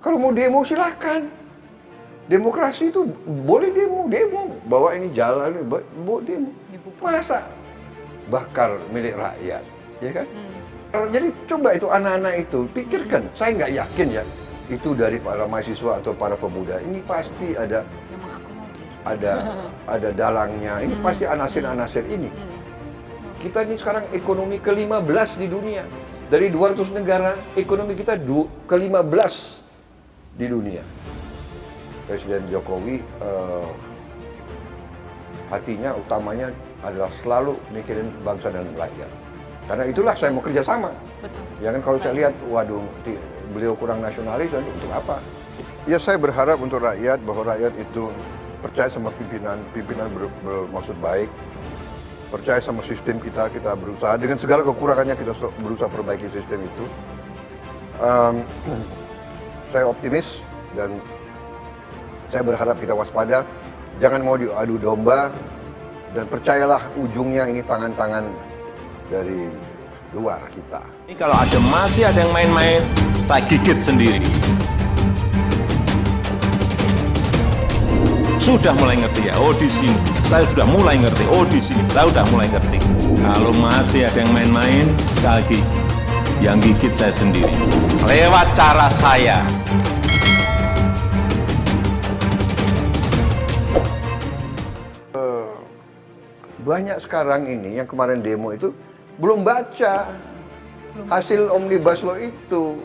Kalau mau demo silakan. Demokrasi itu boleh demo, bawa ini jalan, bawa demo. Masa bakar milik rakyat, ya kan? Jadi coba itu anak-anak itu pikirkan. Saya nggak yakin ya itu dari para mahasiswa atau para pemuda. Ini pasti ada dalangnya. Ini pasti anasir-anasir ini. Kita ini sekarang ekonomi ke-15 di dunia. Dari 200 negara, ekonomi kita ke-15 di dunia. Presiden Jokowi hatinya utamanya adalah selalu mikirin bangsa dan rakyat. Karena itulah saya mau kerjasama. Betul. Ya kan kalau saya lihat, waduh, beliau kurang nasionalis, untuk apa? Ya saya berharap untuk rakyat, bahwa rakyat itu percaya sama pimpinan bermaksud baik, percaya sama sistem kita berusaha, dengan segala kekurangannya kita berusaha perbaiki sistem itu. Saya optimis dan saya berharap kita waspada, jangan mau diadu domba, dan percayalah ujungnya ini tangan-tangan dari luar kita. Ini kalau masih ada yang main-main, saya gigit sendiri. Sudah mulai ngerti ya, oh di sini. Saya sudah mulai ngerti, oh di sini. Saya sudah mulai ngerti. Kalau masih ada yang main-main, sekali lagi, yang gigit saya sendiri. Lewat cara saya. Banyak sekarang ini yang kemarin demo itu belum baca hasil Omnibus Law itu,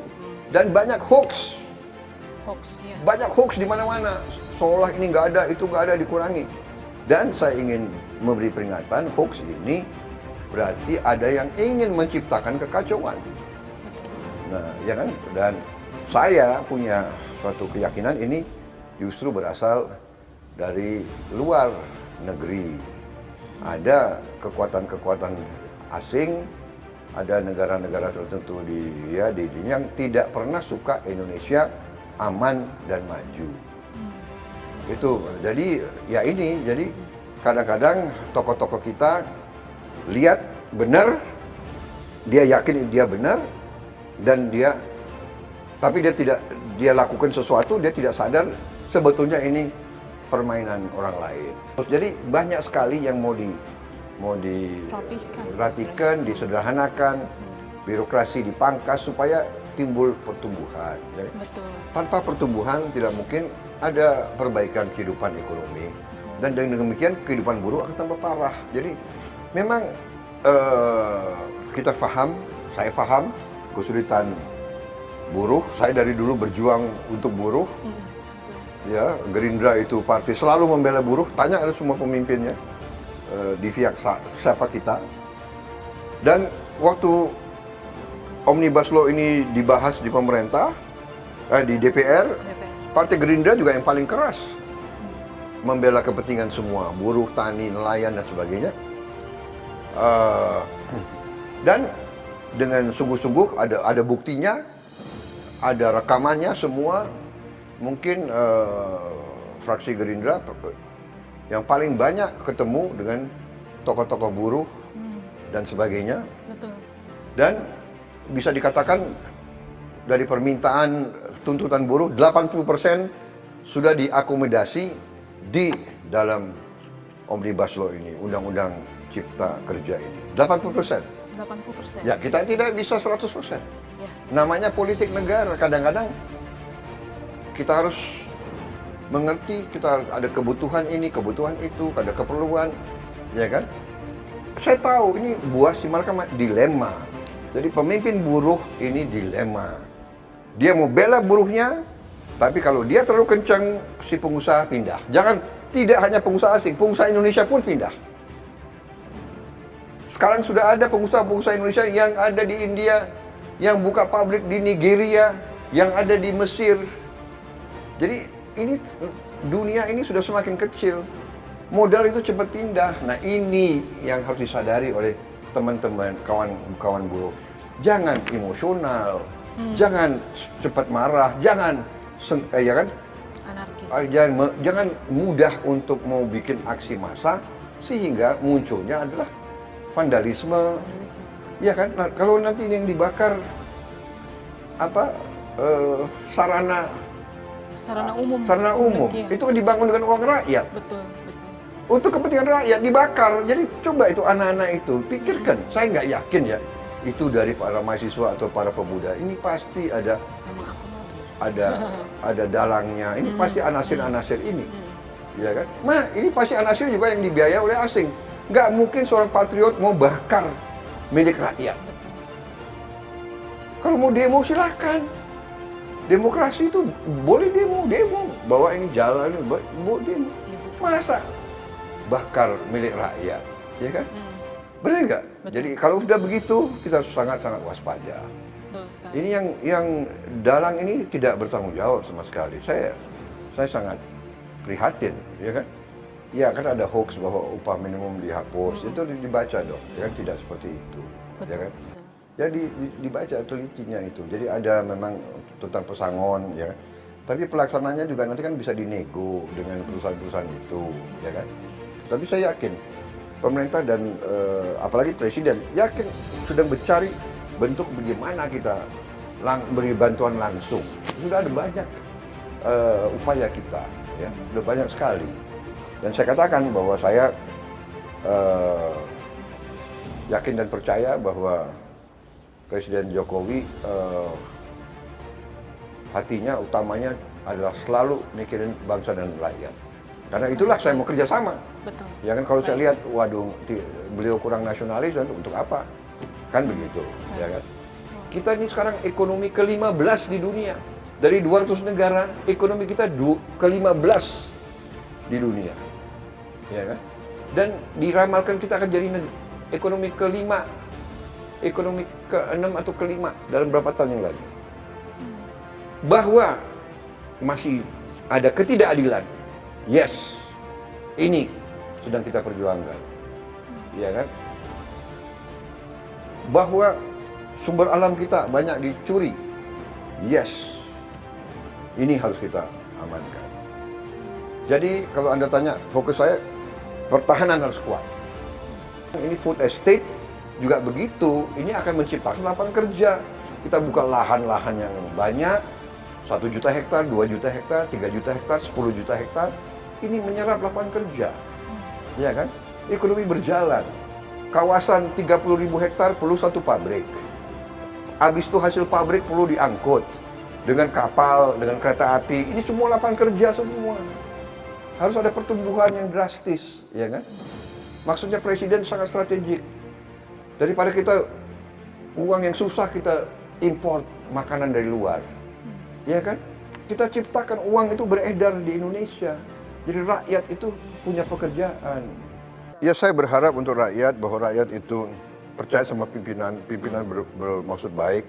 dan banyak hoax. Ya. Banyak hoax di mana-mana, seolah ini nggak ada, itu nggak ada, dikurangi. Dan saya ingin memberi peringatan, hoax ini berarti ada yang ingin menciptakan kekacauan. Nah, ya kan? Dan saya punya suatu keyakinan ini justru berasal dari luar negeri. Ada kekuatan-kekuatan asing, ada negara-negara tertentu di yang tidak pernah suka Indonesia aman dan maju. Itu. Jadi ya ini, jadi kadang-kadang tokoh-tokoh kita lihat benar, dia yakin dia benar, dan tapi dia lakukan sesuatu, dia tidak sadar sebetulnya ini permainan orang lain. Jadi banyak sekali yang mau dirapihkan, disederhanakan, birokrasi dipangkas supaya timbul pertumbuhan. Jadi, tanpa pertumbuhan tidak mungkin ada perbaikan kehidupan ekonomi. Dan dengan demikian kehidupan buruh akan tambah parah. Jadi memang kita saya paham kesulitan buruh. Saya dari dulu berjuang untuk buruh. Ya, Gerindra itu partai selalu membela buruh. Tanya ada semua pemimpinnya di pihak siapa kita. Dan waktu Omnibus Law ini dibahas di pemerintah, di DPR, Partai Gerindra juga yang paling keras membela kepentingan semua buruh, tani, nelayan dan sebagainya. Dan dengan sungguh-sungguh ada buktinya, ada rekamannya semua. Mungkin fraksi Gerindra yang paling banyak ketemu dengan tokoh-tokoh buruh dan sebagainya. Betul. Dan bisa dikatakan dari permintaan tuntutan buruh 80% sudah diakomodasi di dalam Omnibus Law ini, Undang-Undang Cipta Kerja ini. 80%. 80%. Ya, kita tidak bisa 100%. Ya. Namanya politik negara, kadang-kadang kita harus mengerti, kita ada kebutuhan ini, kebutuhan itu, ada keperluan, ya kan? Saya tahu ini buah si malakama, dilema. Jadi pemimpin buruh ini dilema. Dia mau bela buruhnya, tapi kalau dia terlalu kencang, si pengusaha pindah. Tidak hanya pengusaha asing, pengusaha Indonesia pun pindah. Sekarang sudah ada pengusaha-pengusaha Indonesia yang ada di India, yang buka pabrik di Nigeria, yang ada di Mesir. Jadi ini dunia ini sudah semakin kecil, modal itu cepat pindah. Nah ini yang harus disadari oleh teman-teman, kawan-kawan buruh. Jangan emosional, jangan cepat marah, jangan ya kan? Anarkis. Jangan mudah untuk mau bikin aksi massa sehingga munculnya adalah vandalisme. Ya kan? Nah, kalau nanti yang dibakar sarana sarana umum. Sarana umum. Iya. Itu kan dibangun dengan uang rakyat. Betul, betul. Untuk kepentingan rakyat dibakar. Jadi coba itu anak-anak itu pikirkan. Saya nggak yakin ya itu dari para mahasiswa atau para pemuda. Ini pasti ada Memang aku mau. ada dalangnya. Ini pasti anasir-anasir ini. Ya kan? Ini pasti anasir juga yang dibiayai oleh asing. Nggak mungkin seorang patriot mau bakar milik rakyat. Kalau mau demo silakan. Demokrasi itu boleh demo. Bawa ini jalan, bawa demo. Masa bakar milik rakyat, ya kan? Benar nggak? Jadi kalau sudah begitu kita harus sangat-sangat waspada. Betul sekali. Ini yang dalang ini tidak bertanggung jawab sama sekali. Saya sangat prihatin, ya kan? Ya kan ada hoax bahwa upah minimum dihapus, itu dibaca dong, ya kan? Tidak seperti itu, ya kan? Jadi dibaca telitinya itu. Jadi ada memang tentang pesangon, ya kan? Tapi pelaksananya juga nanti kan bisa dinego dengan perusahaan-perusahaan itu, ya kan? Tapi saya yakin pemerintah dan apalagi presiden yakin sedang mencari bentuk bagaimana kita beri bantuan langsung. Sudah ada banyak upaya kita, ya, sudah banyak sekali. Dan saya katakan bahwa saya yakin dan percaya bahwa Presiden Jokowi hatinya utamanya adalah selalu mikirin bangsa dan rakyat. Karena itulah saya mau kerjasama. Betul. Ya kan kalau saya lihat, waduh, beliau kurang nasionalis, untuk apa? Kan begitu, ya kan? Kita ini sekarang ekonomi ke-15 di dunia. Dari 200 negara, ekonomi kita ke-15 di dunia. Ya kan? Dan diramalkan kita akan jadi ekonomi ke-5, ekonomi ke-6 atau ke-5 dalam berapa tahun yang lalu. Bahwa masih ada ketidakadilan. Yes, ini sedang kita perjuangkan, ya kan? Bahwa sumber alam kita banyak dicuri, yes, ini harus kita amankan. Jadi kalau Anda tanya, fokus saya, pertahanan harus kuat. Ini food estate juga begitu, ini akan menciptakan lapangan kerja. Kita buka lahan-lahan yang banyak, 1 juta hektar, 2 juta hektar, 3 juta hektar, 10 juta hektar, ini menyerap lapangan kerja, ya kan? Ekonomi berjalan. Kawasan 30.000 hektar perlu 1 pabrik. Habis itu hasil pabrik perlu diangkut dengan kapal, dengan kereta api. Ini semua lapangan kerja semua. Harus ada pertumbuhan yang drastis, ya kan? Maksudnya presiden sangat strategik. Daripada kita uang yang susah kita import makanan dari luar, ya kan? Kita ciptakan uang itu beredar di Indonesia. Jadi rakyat itu punya pekerjaan. Ya saya berharap untuk rakyat bahwa rakyat itu percaya sama pimpinan bermaksud baik,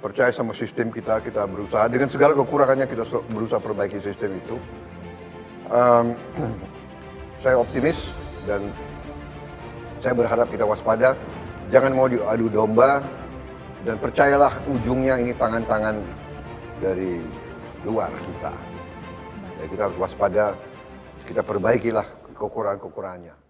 percaya sama sistem kita berusaha dengan segala kekurangannya kita berusaha perbaiki sistem itu. Saya optimis dan saya berharap kita waspada, jangan mau diadu domba dan percayalah ujungnya ini tangan-tangan dari luar kita. Ya, kita harus waspada, kita perbaikilah kekurangan-kekurangannya.